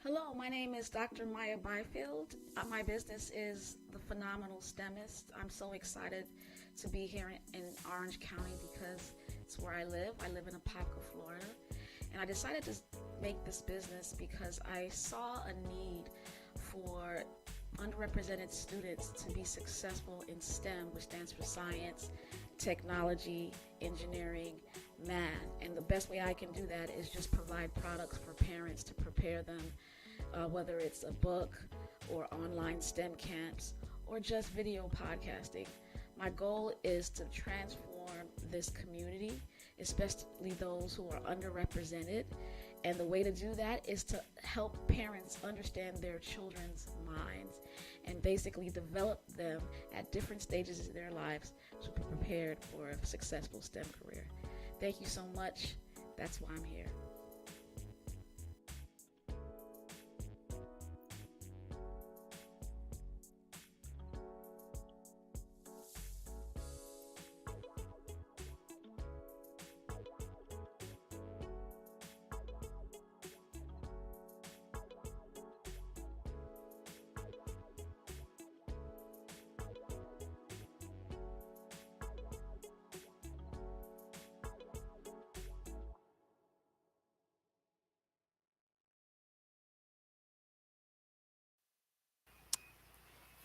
Hello, my name is Dr. Maya Byfield. My business is The Phenomenal STEMist. I'm so excited to be here in Orange County because it's where I live. I live in Apopka, Florida. And I decided to make this business because I saw a need for underrepresented students to be successful in STEM, which stands for science, technology, engineering, math. And the best way I can do that is just provide products for parents to prepare them, whether it's a book or online STEM camps or just video podcasting. My goal is to transform this community, especially those who are underrepresented. And the way to do that is to help parents understand their children's minds and basically develop them at different stages of their lives to be prepared for a successful STEM career. Thank you so much. That's why I'm here.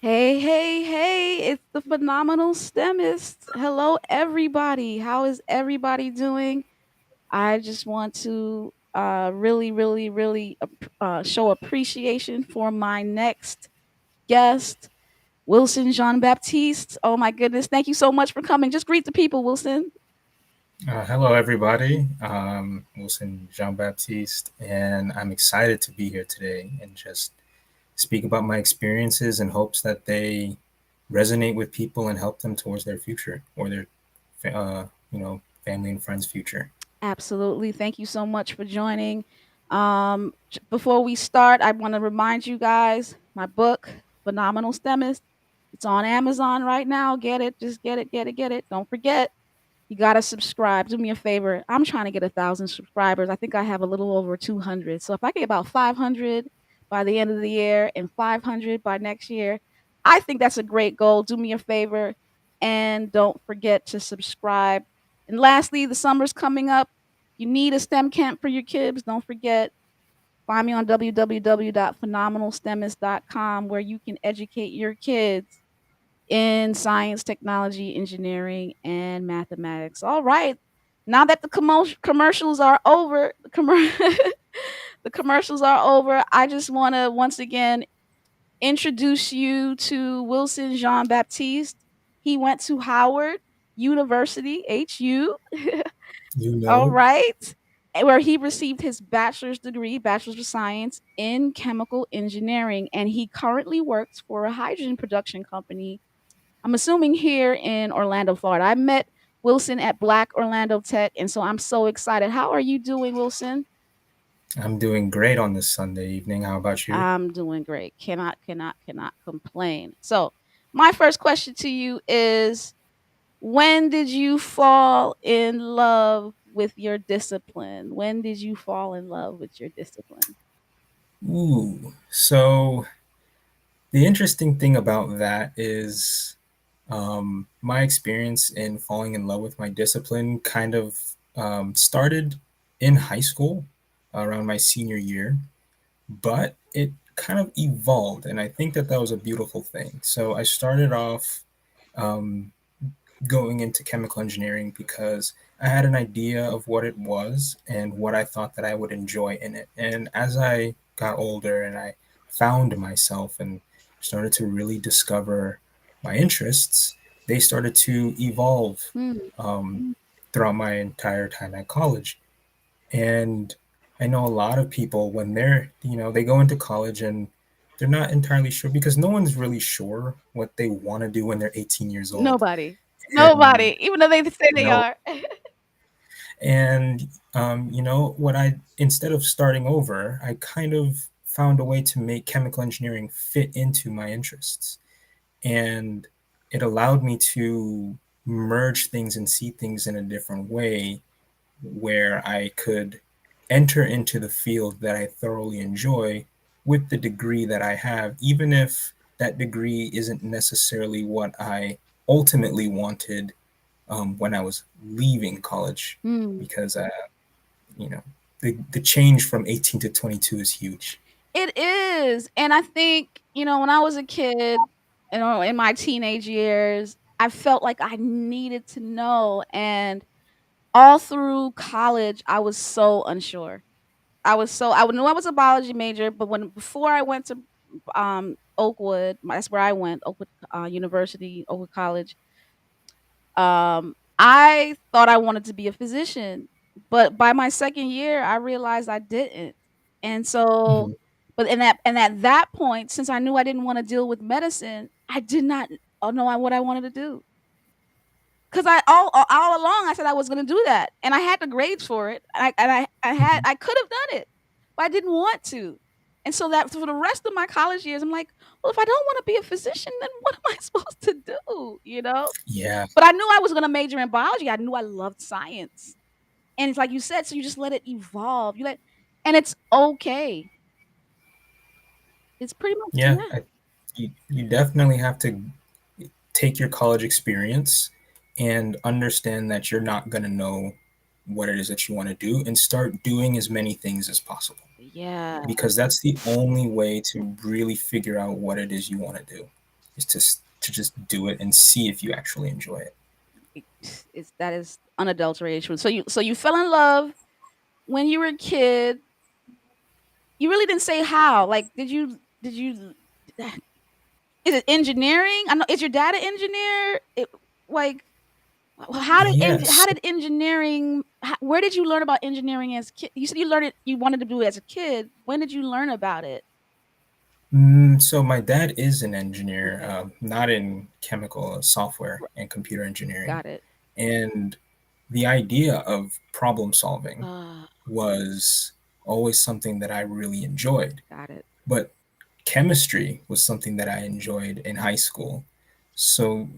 Hey, hey, hey, it's the phenomenal STEMist. Hello, everybody. How is everybody doing? I just want to really show appreciation for my next guest, Wilson Jean Baptiste. Oh, my goodness. Thank you so much for coming. Just greet the people, Wilson. Hello, everybody. Wilson Jean Baptiste, and I'm excited to be here today and just speak about my experiences in hopes that they resonate with people and help them towards their future or their, family and friends' future. Absolutely. Thank you so much for joining. Before we start, I want to remind you guys my book, Phenomenal STEMist. It's on Amazon right now. Get it. Just get it, get it, get it. Don't forget, you got to subscribe. Do me a favor. I'm trying to get 1,000 subscribers. I think I have a little over 200. So if I get about 500 by the end of the year and 500 by next year, I think that's a great goal. Do me a favor and don't forget to subscribe. And lastly, the summer's coming up. You need a STEM camp for your kids. Don't forget, find me on www.phenomenalstemist.com where you can educate your kids in science, technology, engineering, and mathematics. All right. Now that the commercials are over, the commercials are over, I just want to once again introduce you to Wilson Jean Baptiste. He went to Howard University, HU. You All know, right. Where he received his bachelor's degree, Bachelor's of Science in Chemical Engineering. And he currently works for a hydrogen production company, I'm assuming here in Orlando, Florida. I met Wilson at Black Orlando Tech, and so I'm so excited. How are you doing, Wilson? I'm doing great on this Sunday evening. How about you? I'm doing great. Cannot complain. So, my first question to you is, when did you fall in love with your discipline? When did you fall in love with your discipline? So the interesting thing about that is my experience in falling in love with my discipline kind of started in high school around my senior year, but it kind of evolved, and I think that that was a beautiful thing. So I started off um, going into chemical engineering because I had an idea of what it was and what I thought that I would enjoy in it. And as I got older and I found myself and started to really discover my interests, they started to evolve Hmm. um, throughout my entire time at college. And I know a lot of people when they go into college and they're not entirely sure because no one's really sure what they want to do when they're 18 years old. Nobody. And Nobody, even though they say you they know are. and what I instead of starting over, I kind of found a way to make chemical engineering fit into my interests, and it allowed me to merge things and see things in a different way where I could enter into the field that I thoroughly enjoy with the degree that I have, even if that degree isn't necessarily what I ultimately wanted when I was leaving college, Mm. because you know the change from 18 to 22 is huge. It is, and I think, when I was a kid, in my teenage years, I felt like I needed to know, and all through college, I was so unsure. I knew I was a biology major, but before I went to, Oakwood, that's where I went, Oakwood, University, Oakwood College. I thought I wanted to be a physician, but by my second year, I realized I didn't. And so, Mhm. but at that point, since I knew I didn't want to deal with medicine, I did not know what I wanted to do. Because all along I said I was going to do that, and I had the grades for it. Mhm. I could have done it, but I didn't want to. And so that for the rest of my college years, I'm like, well, if I don't want to be a physician, then what am I supposed to do? Yeah, But I knew I was gonna major in biology. I knew I loved science. And it's like you said, so you just let it evolve. And it's okay. It's pretty much yeah. yeah. You definitely have to take your college experience and understand that you're not going to know what it is that you want to do, and start doing as many things as possible, Yeah. because that's the only way to really figure out what it is you want to do, is to just do it and see if you actually enjoy it. It it's that is unadulterated truth. So you fell in love when you were a kid. You really didn't say how. Like, did you is it engineering? I know, is your dad an engineer? Like, how Yes. did engineering where did you learn about engineering as a kid? You said you wanted to do it as a kid. When did you learn about it? So my dad is an engineer, Okay. not in chemical, software R and computer engineering, Got it. and the idea of problem solving Ah, was always something that I really enjoyed. got it. But chemistry was something that I enjoyed in high school. So,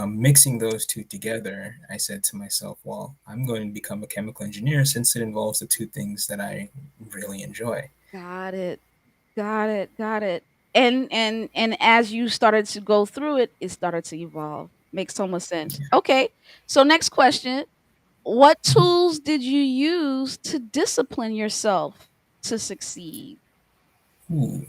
mixing those two together, I said to myself, well, I'm going to become a chemical engineer since it involves the two things that I really enjoy. Got it. Got it. Got it. And as you started to go through it, it started to evolve. Makes so much sense. Okay. So next question. What tools did you use to discipline yourself to succeed? Ooh.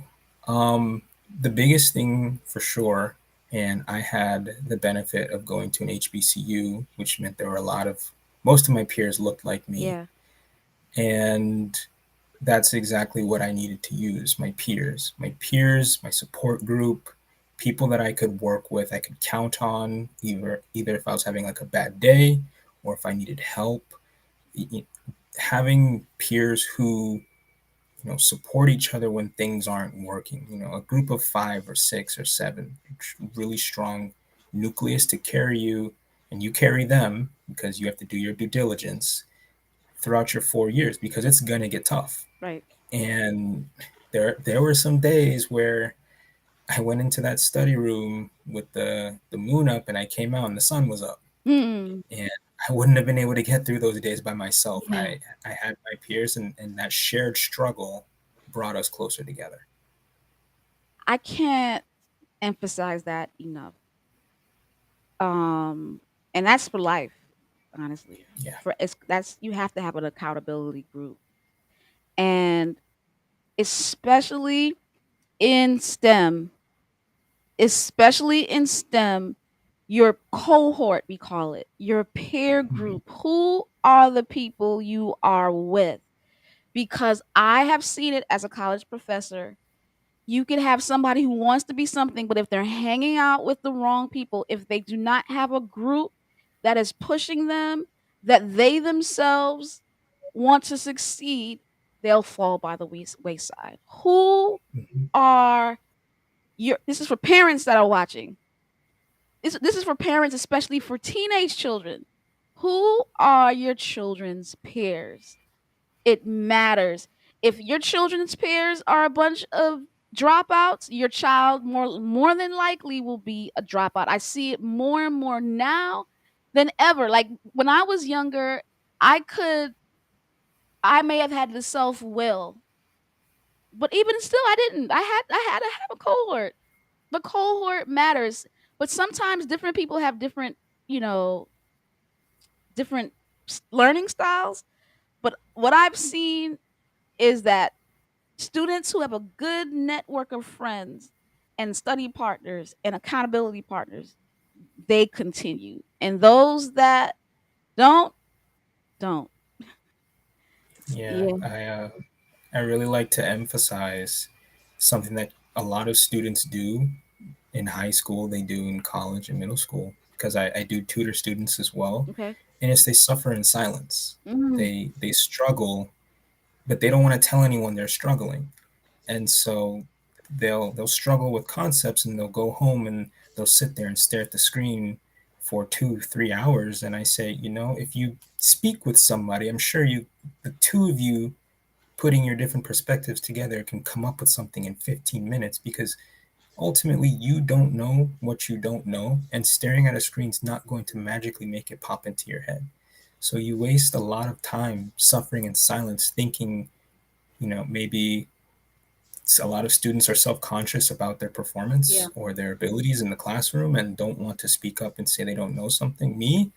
Um, the biggest thing for sure, and I had the benefit of going to an HBCU, which meant there were most of my peers looked like me. Yeah. And that's exactly what I needed to use: my support group, people that I could work with, I could count on, either if I was having like a bad day or if I needed help. Having peers who support each other when things aren't working. A group of 5 or 6 or 7, really strong nucleus to carry you, and you carry them because you have to do your due diligence throughout your 4 years, because it's gonna get tough. Right. And there were some days where I went into that study room with the moon up, and I came out and the sun was up, Mm. and I wouldn't have been able to get through those days by myself. Yeah. I had my peers, and that shared struggle brought us closer together. I can't emphasize that enough. Um, and that's for life, honestly. Yeah. For it's that's you have to have an accountability group. And especially in STEM, especially in STEM, your cohort, we call it, your peer Mhm. group. Who are the people you are with? Because I have seen it as a college professor. You can have somebody who wants to be something, but if they're hanging out with the wrong people, if they do not have a group that is pushing them, that they themselves want to succeed, they'll fall by the wayside. Who Mhm. are this is for parents that are watching. This is for parents, especially for teenage children. Who are your children's peers? It matters. If your children's peers are a bunch of dropouts, your child more than likely will be a dropout. I see it more and more now than ever. Like when I was younger, I may have had the self will But even still, I didn't. I had to have a cohort. The cohort matters, but sometimes different people have different, you know, different learning styles. But what I've seen is that students who have a good network of friends and study partners and accountability partners, they continue. And those that don't, don't. Yeah, Yeah. I really like to emphasize something that a lot of students do in high school, they do in college and middle school, because I do tutor students as well, Okay. and it's they suffer in silence. Mm, They struggle, but they don't want to tell anyone they're struggling, and so they'll struggle with concepts, and they'll go home and they'll sit there and stare at the screen for 2 3 hours. And I say, if you speak with somebody, I'm sure the two of you putting your different perspectives together can come up with something in 15 minutes, because ultimately you don't know what you don't know, and staring at a screen is not going to magically make it pop into your head. So you waste a lot of time suffering in silence, thinking, maybe a lot of students are self-conscious about their yeah. performance or their abilities in the classroom and don't want to speak up and say they don't know something. Me,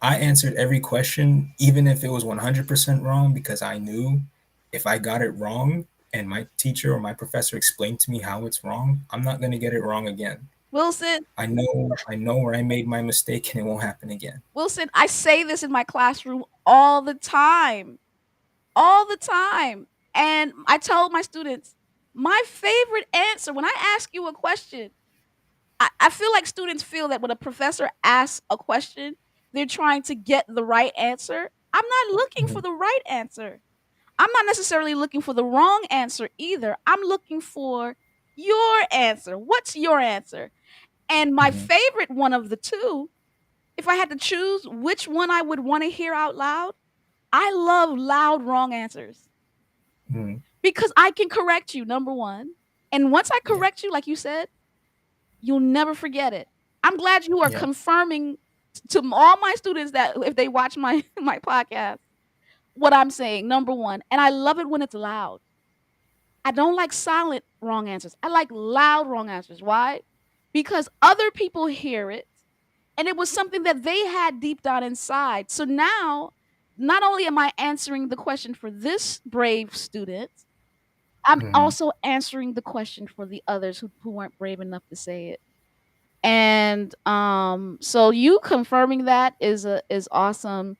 I answered every question, even if it was 100% wrong, because I knew if I got it wrong and my teacher or my professor explained to me how it's wrong, I'm not going to get it wrong again. Wilson, I know where I made my mistake, and it won't happen again. Wilson, I say this in my classroom all the time. All the time. And I tell my students, my favorite answer when I ask you a question, I feel like students feel that when a professor asks a question, they're trying to get the right answer. I'm not looking for Mhm. the right answer. I'm not necessarily looking for the wrong answer either. I'm looking for your answer. What's your answer? And my Mhm. favorite one of the two, if I had to choose which one I would want to hear out loud, I love loud wrong answers Mhm. because I can correct you, number one. And once I Yeah. correct you, like you said, you'll never forget it. I'm glad you are Yeah. confirming to all my students that if they watch my my podcast, what I'm saying, number one. And I love it when it's loud. I don't like silent wrong answers. I like loud wrong answers. Why? Because other people hear it and it was something that they had deep down inside. So now, not only am I answering the question for this brave student, I'm Mhm. also answering the question for the others who weren't brave enough to say it. And so you confirming that is awesome.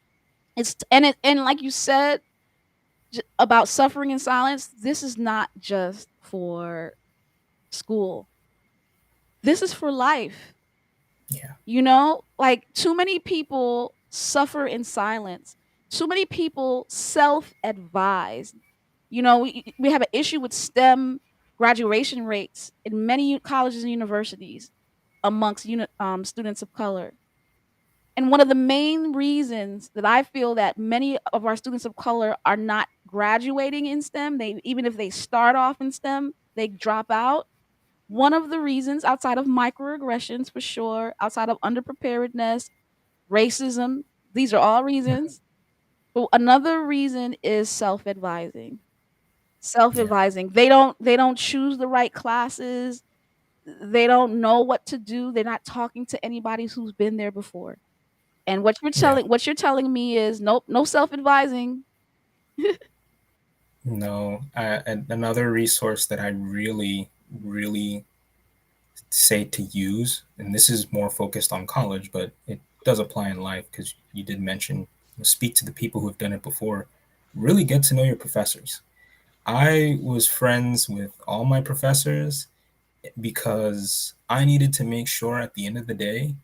And like you said about suffering in silence, this is not just for school. This is for life. Yeah. Like too many people suffer in silence. Too many people self-advise. We have an issue with STEM graduation rates in many colleges and universities amongst students of color. And one of the main reasons that I feel that many of our students of color are not graduating in STEM, they even if they start off in STEM, they drop out. One of the reasons, outside of microaggressions for sure, outside of underpreparedness, racism, these are all reasons. But another reason is self-advising. Yeah. Self-advising. They don't choose the right classes. They don't know what to do. They're not talking to anybody who's been there before. And Yeah. what you're telling me is nope, no self-advising. No, another resource that I really, really say to use, and this is more focused on college, but it does apply in life, because you did mention, speak to the people who have done it before. Really get to know your professors. I was friends with all my professors because I needed to make sure at the end of the day,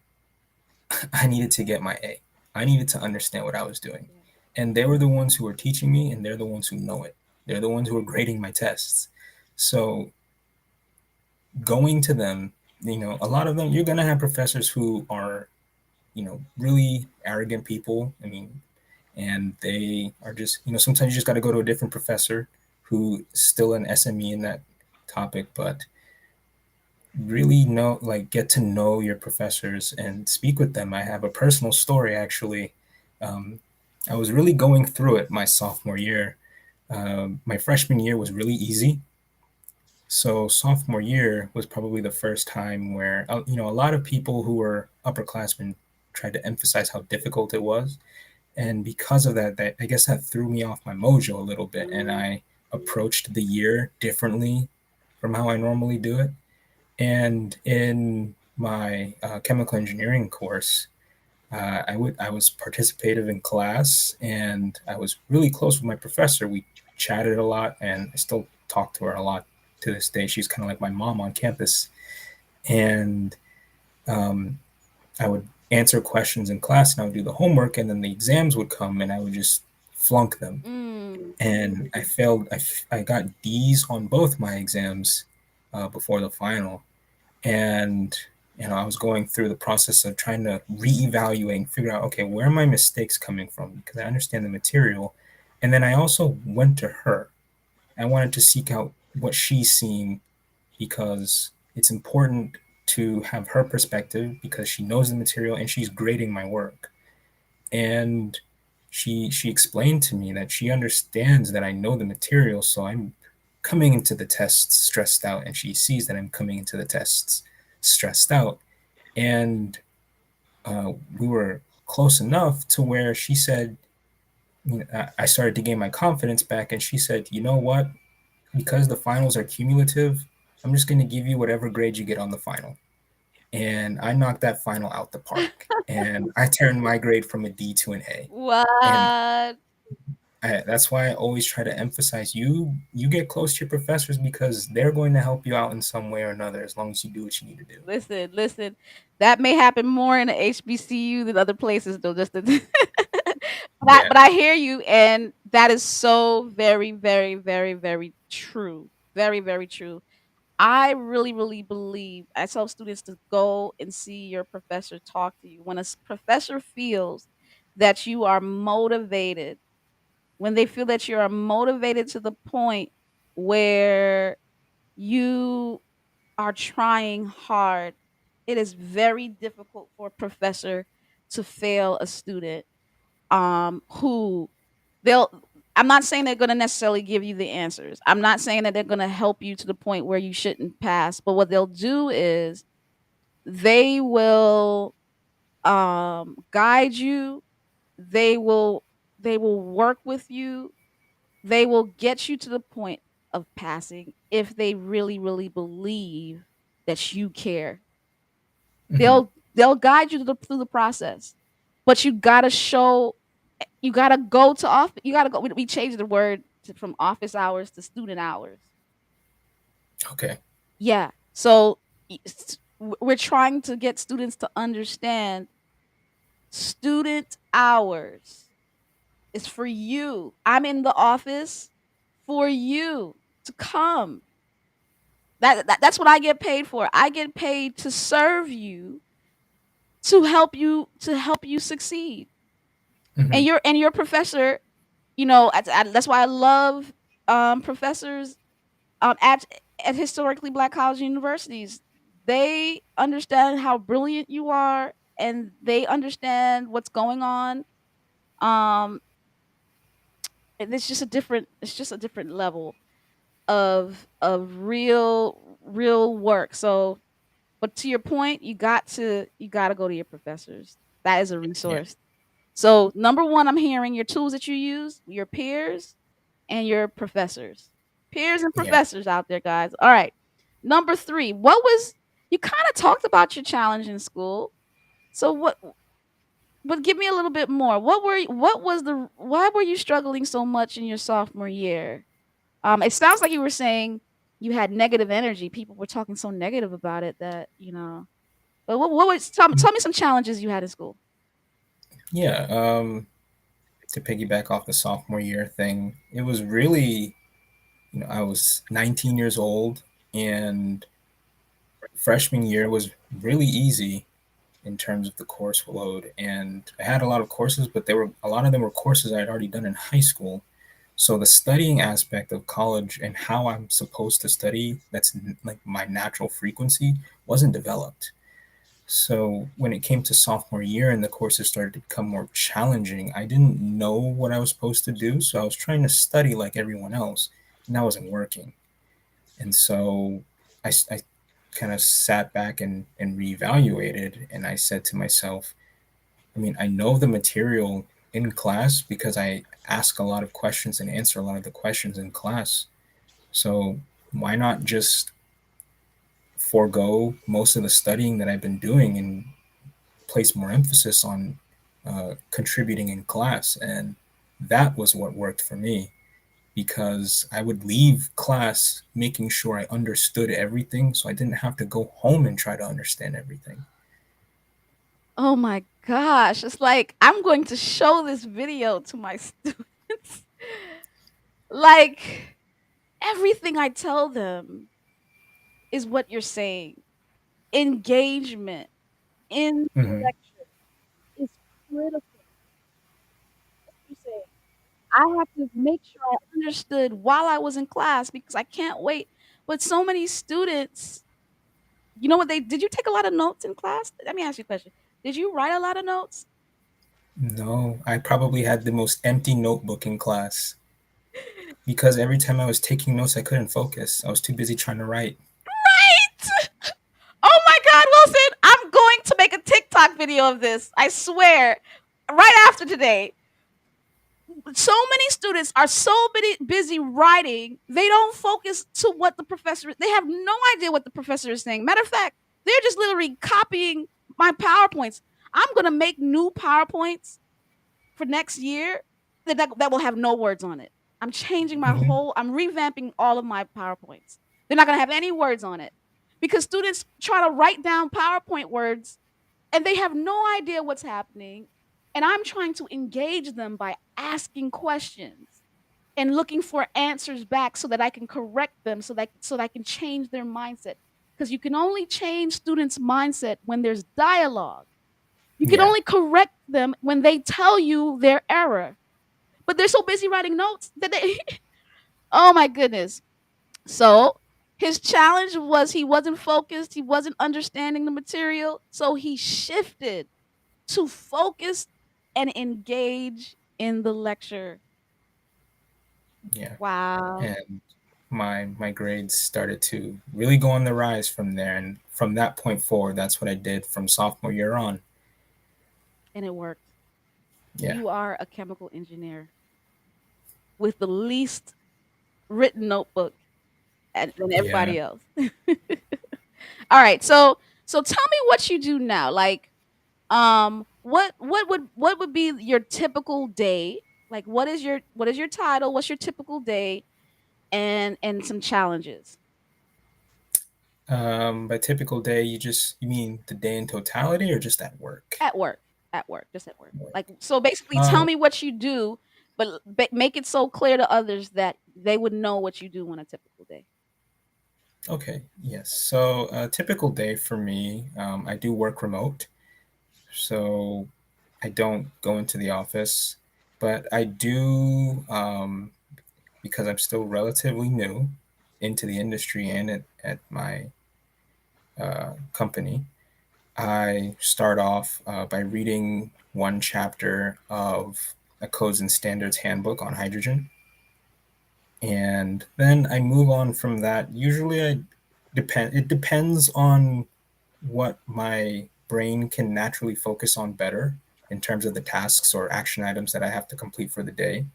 I needed to get my A. I needed to understand what I was doing. Yeah. And they were the ones who were teaching me, and they're the ones who know it. They're the ones who are grading my tests. So going to them, a lot of them, you're going to have professors who are, really arrogant people. I mean, and they are just, sometimes you just got to go to a different professor who is still an SME in that topic. But really get to know your professors and speak with them. I have a personal story, actually. um, I was really going through it my sophomore year. My freshman year was really easy. So sophomore year was probably the first time where a lot of people who were upperclassmen tried to emphasize how difficult it was, and because of that, I guess that threw me off my mojo a little bit, and I approached the year differently from how I normally do it. And in my chemical engineering course, I was participative in class, and I was really close with my professor. We chatted a lot, and I still talk to her a lot to this day. She's kind of like my mom on campus, and um, I would answer questions in class, and I would do the homework, and then the exams would come, and I would just flunk them. Mm. And I failed. I got D's on both my exams before the final, and I was going through the process of trying to reevaluate and figure out, okay, where are my mistakes coming from, because I understand the material. And then I also went to her. I wanted to seek out what she's seeing, because it's important to have her perspective, because she knows the material and she's grading my work. And she explained to me that she understands that I know the material, so I'm coming into the tests stressed out, and she sees that I'm coming into the tests stressed out. And we were close enough to where she said, I started to gain my confidence back, and she said, you know what, because the finals are cumulative, I'm just going to give you whatever grade you get on the final. And I knocked that final out the park, and I turned my grade from a D to an A. And What? that's why I always try to emphasize, you get close to your professors, because they're going to help you out in some way or another, as long as you do what you need to do. Listen, listen. That may happen more in the HBCU than other places, though. Just to Yeah. but I hear you, and that is so very, very, very, very true. Very, very true. I really, really believe I tell students to go and see your professor talk to you. When a professor feels that you are motivated, when they feel that you are motivated to the point where you are trying hard, it is very difficult for a professor to fail a student who they'll I'm not saying they're going to necessarily give you the answers. I'm not saying that they're going to help you to the point where you shouldn't pass, but what they'll do is they will guide you. They will they will work with you. They will get you to the point of passing if they really really believe that you care. Hmm. They'll guide you through the process. But you got to show you got to go to off you got to go we changed the word from office hours to student hours. Okay. Yeah. So we're trying to get students to understand student hours is for you. I'm in the office for you to come. That's what I get paid for. I get paid to serve you, to help you succeed. Hmm. And your professor, that's why I love professors at historically black college universities. They understand how brilliant you are, and they understand what's going on. Um, and it's just a different level of real work. So, but to your point, you got to go to your professors. That is a Yeah. resource. So, number one, I'm hearing your tools that you use, your peers, and your professors. Peers and Yeah. professors out there, guys. All right. Number three, you kind of talked about your challenge in school. So but give me a little bit more. Why were you struggling so much in your sophomore year? It sounds like you were saying you had negative energy. People were talking so negative about it that, but what was, tell me some challenges you had in school. Yeah. To piggyback off the sophomore year thing, it was really, I was 19 years old, and freshman year was really easy in terms of the course load. And I had a lot of courses, but a lot of them were courses I had already done in high school. So the studying aspect of college and how I'm supposed to study, that's like my natural frequency, wasn't developed. So when it came to sophomore year and the courses started to become more challenging, I didn't know what I was supposed to do. So I was trying to study like everyone else, and that wasn't working. And so I kind of sat back and reevaluated, and I said to myself, I mean, I know the material in class because I ask a lot of questions and answer a lot of the questions in class. So why not just forego most of the studying that I've been doing and place more emphasis on contributing in class? And that was what worked for me because I would leave class making sure I understood everything so I didn't have to go home and try to understand everything. Oh my gosh. It's like I'm going to show this video to my students. Like everything I tell them is what you're saying. Engagement in the Mm-hmm. lecture is critical. What you say? I have to make sure I understood while I was in class because I can't wait. But so many students, you know what they did you take a lot of notes in class? Let me ask you a question. Did you write a lot of notes? No, I probably had the most empty notebook in class because every time I was taking notes, I couldn't focus. I was too busy trying to write. Right. Oh my God, Wilson, I'm going to make a TikTok video of this. I swear. Right after today. So many students are so busy writing, they don't focus to what the professor, they have no idea what the professor is saying. Matter of fact, they're just literally copying my PowerPoints. I'm going to make new PowerPoints for next year that will have no words on it. I'm changing Mm-hmm. I'm revamping all of my PowerPoints. They're not going to have any words on it because students try to write down PowerPoint words and they have no idea what's happening. And I'm trying to engage them by asking questions and looking for answers back so that I can correct them so that I can change their mindset. Because you can only change students' mindset when there's dialogue. You can Yeah, only correct them when they tell you their error. But they're so busy writing notes that they oh my goodness. So his challenge was he wasn't focused, he wasn't understanding the material, so he shifted to focus and engage in the lecture. yeah. Wow. And my grades started to really go on the rise from there. And from that point forward, that's what I did from sophomore year on. And it worked. Yeah, You are a chemical engineer with the least written notebook than yeah. everybody else. All right. So tell me what you do now. Like what would be your typical day? Like what is your title? What's your typical day and some challenges By typical day, you mean the day in totality or just at work? at work? At work, just at work. Work. Like so basically tell Uh, me what you do, but make it so clear to others that they would know what you do on a typical day. okay, yes. So a typical day for me, I do work remote, so I don't go into the office, but I do because I'm still relatively new into the industry and at my company. I start off by reading one chapter of a Codes and Standards Handbook on hydrogen, and then I move on from that. Usually, It depends on what my brain can naturally focus on better in terms of the tasks or action items that I have to complete for the day.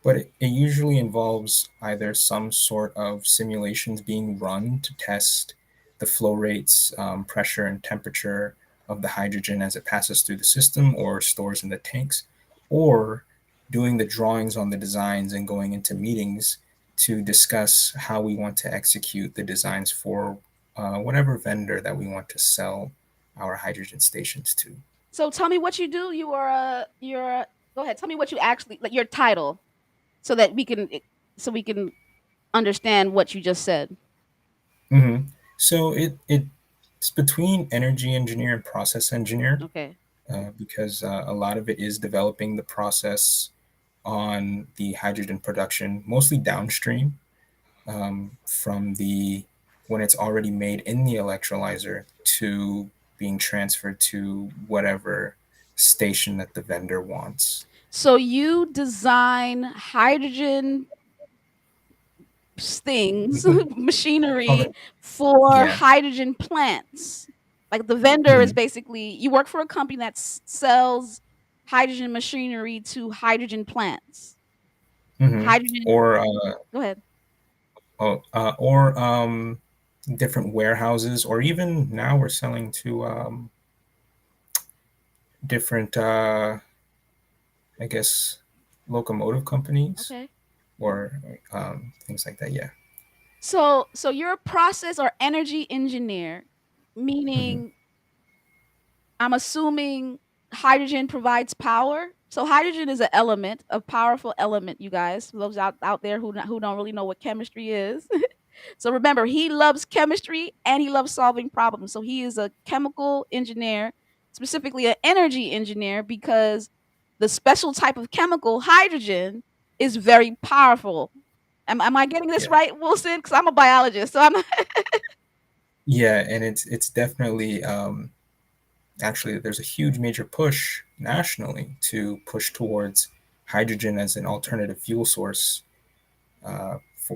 But it usually involves either some sort of simulations being run to test the flow rates, pressure, and temperature of the hydrogen as it passes through the system or stores in the tanks, or doing the drawings on the designs and going into meetings to discuss how we want to execute the designs for whatever vendor that we want to sell our hydrogen stations to. So tell me what you do. Go ahead. Tell me what you actually like your title so that we can understand what you just said. Mm-hmm. So it's between energy engineer and process engineer Okay. because a lot of it is developing the process on the hydrogen production, mostly downstream from the when it's already made in the electrolyzer to being transferred to whatever station that the vendor wants. So you design hydrogen things, We call machinery it, for yeah. hydrogen plants. Like the vendor is Hmm. basically you work for a company that sells hydrogen machinery to hydrogen plants. Hmm. Hydrogen. Or Go ahead. or different warehouses, or even now we're selling to different, I guess, locomotive companies Okay. or things like that. Yeah. So you're a process or energy engineer, Hmm. meaning I'm assuming hydrogen provides power. So hydrogen is an element, a powerful element, you guys. For those out there who don't really know what chemistry is. So remember, he loves chemistry and he loves solving problems. So he is a chemical engineer, specifically an energy engineer, because the special type of chemical, hydrogen, is very powerful. Am I getting this Yeah. right, Wilson? Because I'm a biologist. So I'm Yeah, and it's definitely, actually, there's a huge major push nationally to push towards hydrogen as an alternative fuel source,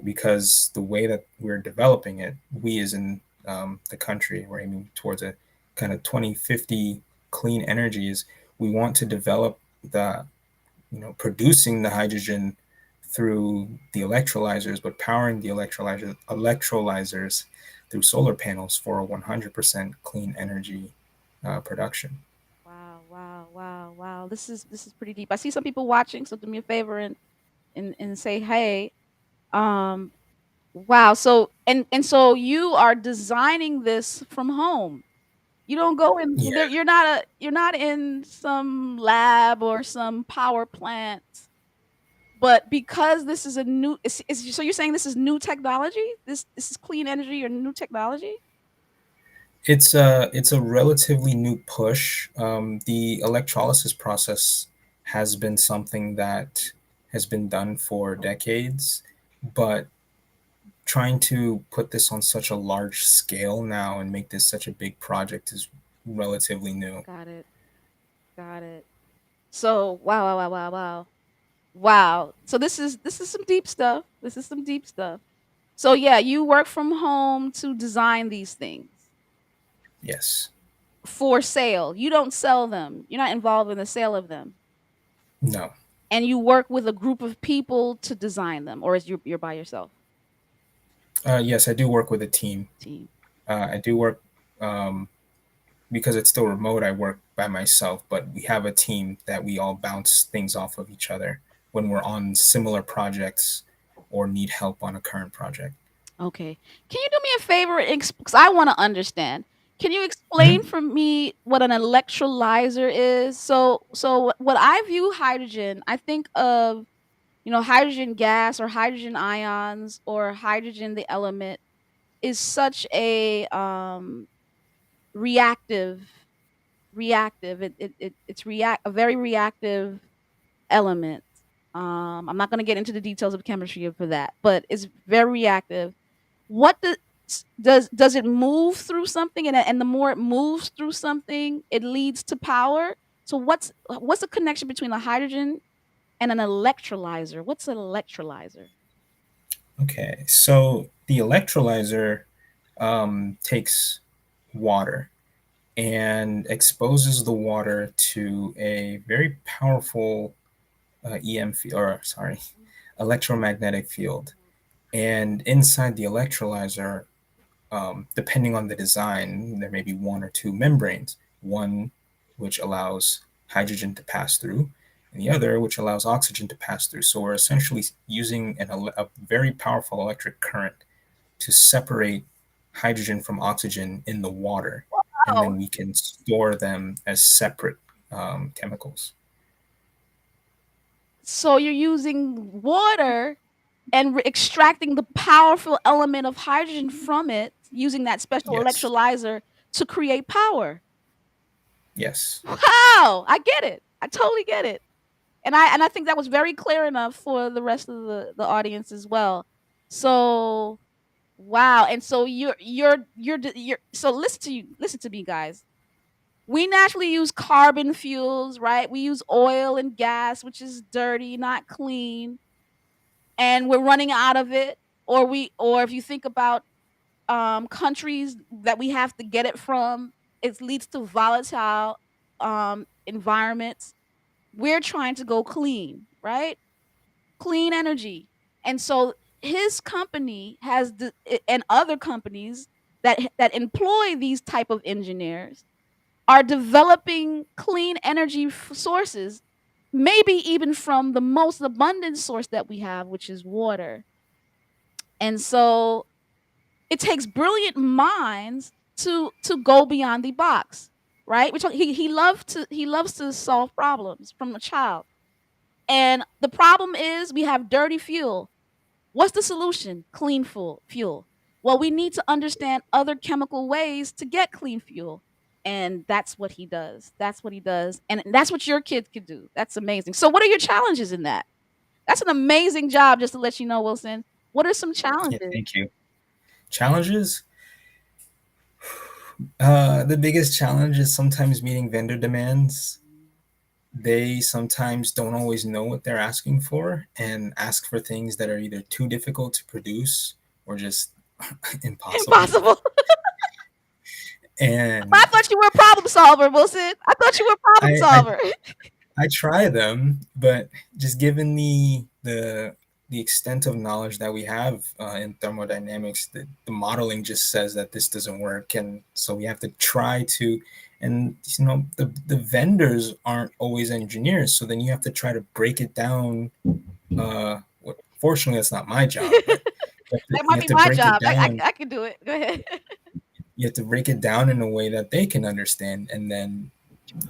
because the way that we're developing it, we as in the country, we're aiming towards a kind of 2050 clean energies. We want to develop the, producing the hydrogen through the electrolyzers, but powering the electrolyzers through solar panels for a 100% clean energy production. wow, wow, wow, wow. This is pretty deep. I see some people watching, so do me a favor and say hey. Um wow. So and so you are designing this from home. You don't go in Yeah, there, you're not in some lab or some power plant. But because this is a new so you're saying this is new technology? This is clean energy or new technology? it's a relatively new push. The electrolysis process has been something that has been done for decades, but trying to put this on such a large scale now and make this such a big project is relatively new. Got it. Got it. So wow, wow, wow, wow, wow. Wow. So this is some deep stuff. This is some deep stuff. So yeah, you work from home to design these things Yes. for sale. You don't sell them. You're not involved in the sale of them. No. And you work with a group of people to design them, or is you're by yourself? Yes, I do work with a team. Team. I do work, um, because it's still remote. I work by myself, but we have a team that we all bounce things off of each other when we're on similar projects or need help on a current project. Okay. Can you do me a favor? Because I want to understand. Can you explain Hmm. for me what an electrolyzer is? So what I view hydrogen, I think of hydrogen gas or hydrogen ions or hydrogen the element is such a reactive it's a very reactive element. I'm not going to get into the details of chemistry for that, but it's very reactive. What does it move through something, and the more it moves through something, it leads to power? So what's the connection between a hydrogen and an electrolyzer? What's an electrolyzer? Okay, so the electrolyzer takes water and exposes the water to a very powerful EM field, or sorry, electromagnetic field. And inside the electrolyzer, depending on the design, there may be one or two membranes, one which allows hydrogen to pass through, and the other which allows oxygen to pass through. So we're essentially using a very powerful electric current to separate hydrogen from oxygen in the water, and Oh, then we can store them as separate chemicals. so you're using water and extracting the powerful element of hydrogen from it using that special Yes. electrolyzer to create power. Yes. Wow, I get it. I totally get it. And I think that was very clear enough for the rest of the audience as well. So, wow. And so you're so listen to me guys. We naturally use carbon fuels, right? We use oil and gas, which is dirty, not clean, and we're running out of it. Or if you think about countries that we have to get it from, it leads to volatile environments. We're trying to go clean, right? Clean energy. And so his company and other companies that employ these type of engineers are developing clean energy sources, maybe even from the most abundant source that we have, which is water. And so it takes brilliant minds to go beyond the box, right? He loves to solve problems from a child. And the problem is we have dirty fuel. What's the solution? Clean fuel. Well, we need to understand other chemical ways to get clean fuel. And that's what he does. That's what he does. And that's what your kid could do. That's amazing. So, what are your challenges in that? That's an amazing job, just to let you know, Wilson. What are some Yeah, challenges? thank you. Challenges? The biggest challenge is sometimes meeting vendor demands. They sometimes don't always know what they're asking for and ask for things that are either too difficult to produce or just impossible. Impossible. I And thought you were a problem solver, Wilson. I thought you were a problem I, I solver. I try them, but just given the extent of knowledge that we have in thermodynamics, the modeling just says that this doesn't work, and so we have to try to. And the vendors aren't always engineers, so then you have to try to break it down. Fortunately, that's not my job, but That you might have be to my break it job. down. I can do it. Go ahead. You have to break it down in a way that they can understand, and then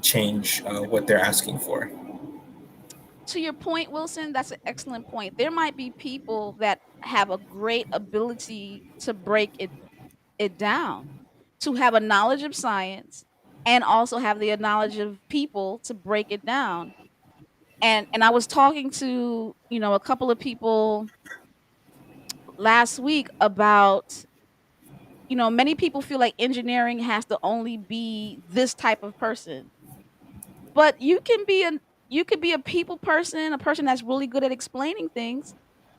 change what they're asking for. To your point, Wilson, that's an excellent point. There might be people that have a great ability to break it down, to have a knowledge of science and also have the knowledge of people to break it down. And I was talking to, a couple of people last week about, many people feel like engineering has to only be this type of person. But you could be a people person, a person that's really good at explaining things.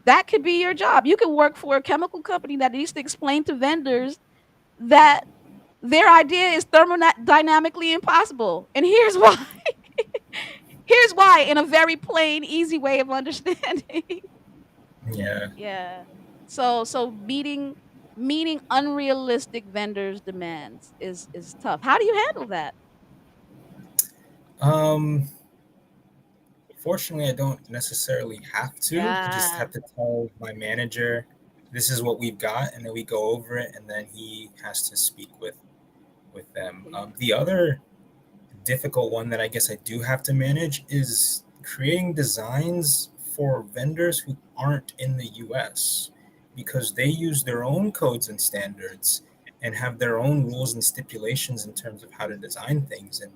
That could be your job. You could work for a chemical company that needs to explain to vendors that their idea is thermodynamically impossible. And here's why. Here's why in a very plain, easy way of understanding. Yeah. Yeah. So meeting unrealistic vendors' demands is tough. How do you handle that? Um, Fortunately, I don't necessarily have to. I just Yeah. have to tell my manager, this is what we've got, and then we go over it, and then he has to speak with them. Yeah. The other difficult one that I guess I do have to manage is creating designs for vendors who aren't in the US because they use their own codes and standards and have their own rules and stipulations in terms of how to design things. And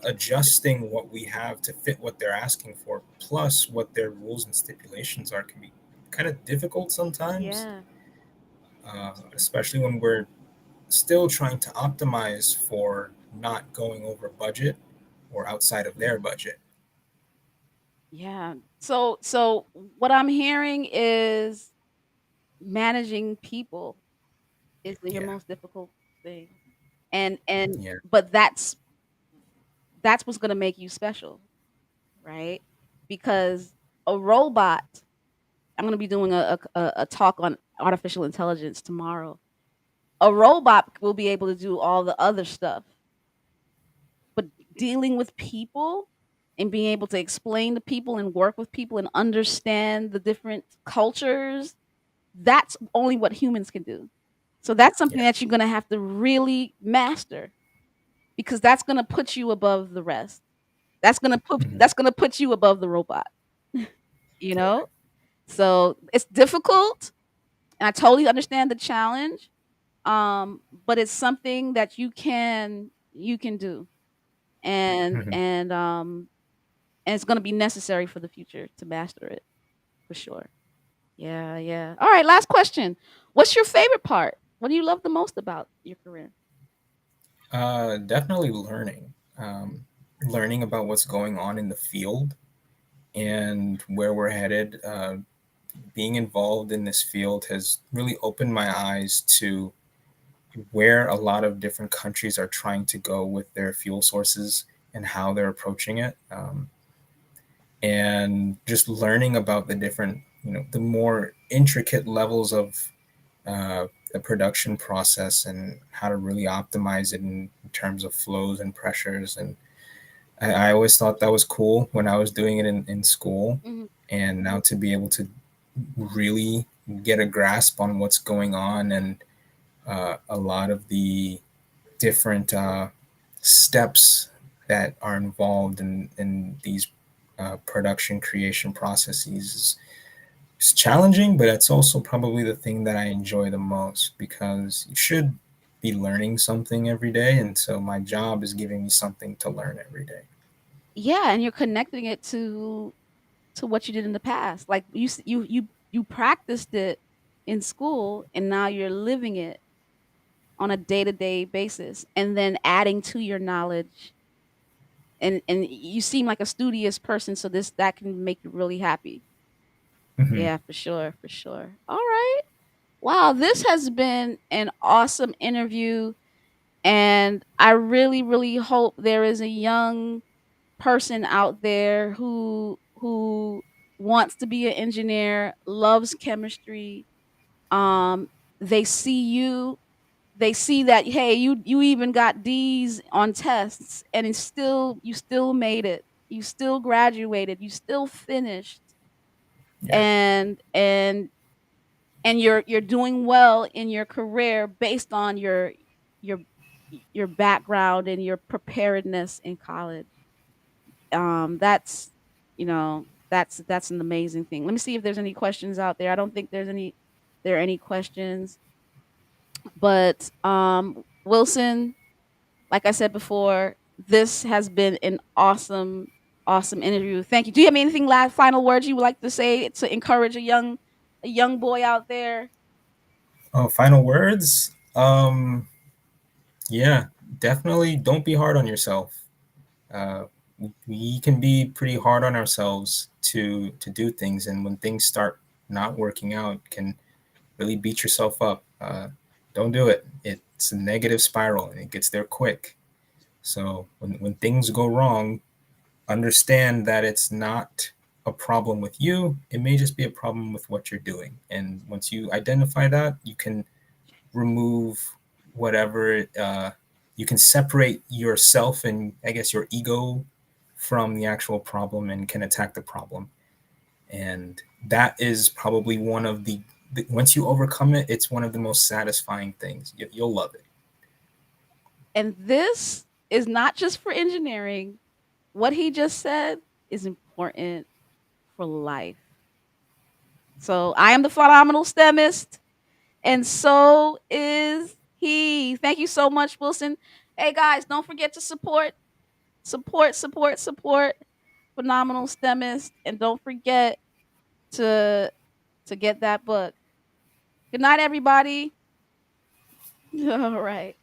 adjusting what we have to fit what they're asking for, plus what their rules and stipulations are, can be kind of difficult sometimes, Yeah. especially when we're still trying to optimize for not going over budget or outside of their budget. Yeah. So what I'm hearing is managing people is your Yeah, most difficult thing. And yeah, but that's what's going to make you special, right? Because a robot, I'm going to be doing a talk on artificial intelligence tomorrow. A robot will be able to do all the other stuff, but dealing with people and being able to explain to people and work with people and understand the different cultures, that's only what humans can do. So that's something yeah. that you're going to have to really master, because that's going to put you above the rest. Mhm. That's going to put you above the robot, you Yeah. know? So it's difficult, and I totally understand the challenge. But it's something that you can do. And Mhm. and um and it's going to be necessary for the future to master it, for sure. Yeah, yeah. All right, last question. What's your favorite part? What do you love the most about your career? Definitely learning about what's going on in the field and where we're headed. Being involved in this field has really opened my eyes to where a lot of different countries are trying to go with their fuel sources and how they're approaching it. And just learning about the different, the more intricate levels of the production process and how to really optimize it in terms of flows and pressures. And I always thought that was cool when I was doing it in school. Mhm. And now to be able to really get a grasp on what's going on and a lot of the different steps that are involved in these production creation processes is challenging, but it's also probably the thing that I enjoy the most because you should be learning something every day. And so my job is giving me something to learn every day. Yeah, and you're connecting it to what you did in the past. Like you practiced it in school, and now you're living it on a day-to-day basis, and then adding to your knowledge. And you seem like a studious person, so this that can make you really happy. Mm-hmm. Yeah, for sure, for sure. All right. Wow, this has been an awesome interview, and I really, really hope there is a young person out there who wants to be an engineer, loves chemistry. Um, they see you, they see that hey, you even got D's on tests, and it's still you still made it. You still graduated. You still finished, Yeah. and you're doing well in your career based on your your background and your preparedness in college. That's that's an amazing thing. Let me see if there's any questions out there. I don't think there are any questions. But Wilson, like I said before, this has been an awesome interview. Thank you. Do you have anything last final words you would like to say to encourage a young boy out there? Oh, final words. Yeah, definitely don't be hard on yourself. Uh, we can be pretty hard on ourselves to do things, and when things start not working out, can really beat yourself up. Don't do it. It's a negative spiral, and it gets there quick. So when things go wrong, understand that it's not a problem with you. It may just be a problem with what you're doing. And once you identify that, you can remove whatever you can separate yourself and I guess your ego from the actual problem and can attack the problem. And that is probably one of the once you overcome it, it's one of the most satisfying things. You'll love it. And this is not just for engineering. What he just said is important for life. So I am the phenomenal STEMist, and so is he. Thank you so much, Wilson. Hey guys, don't forget to support phenomenal STEMist, and don't forget to get that book. Good night, everybody. All right.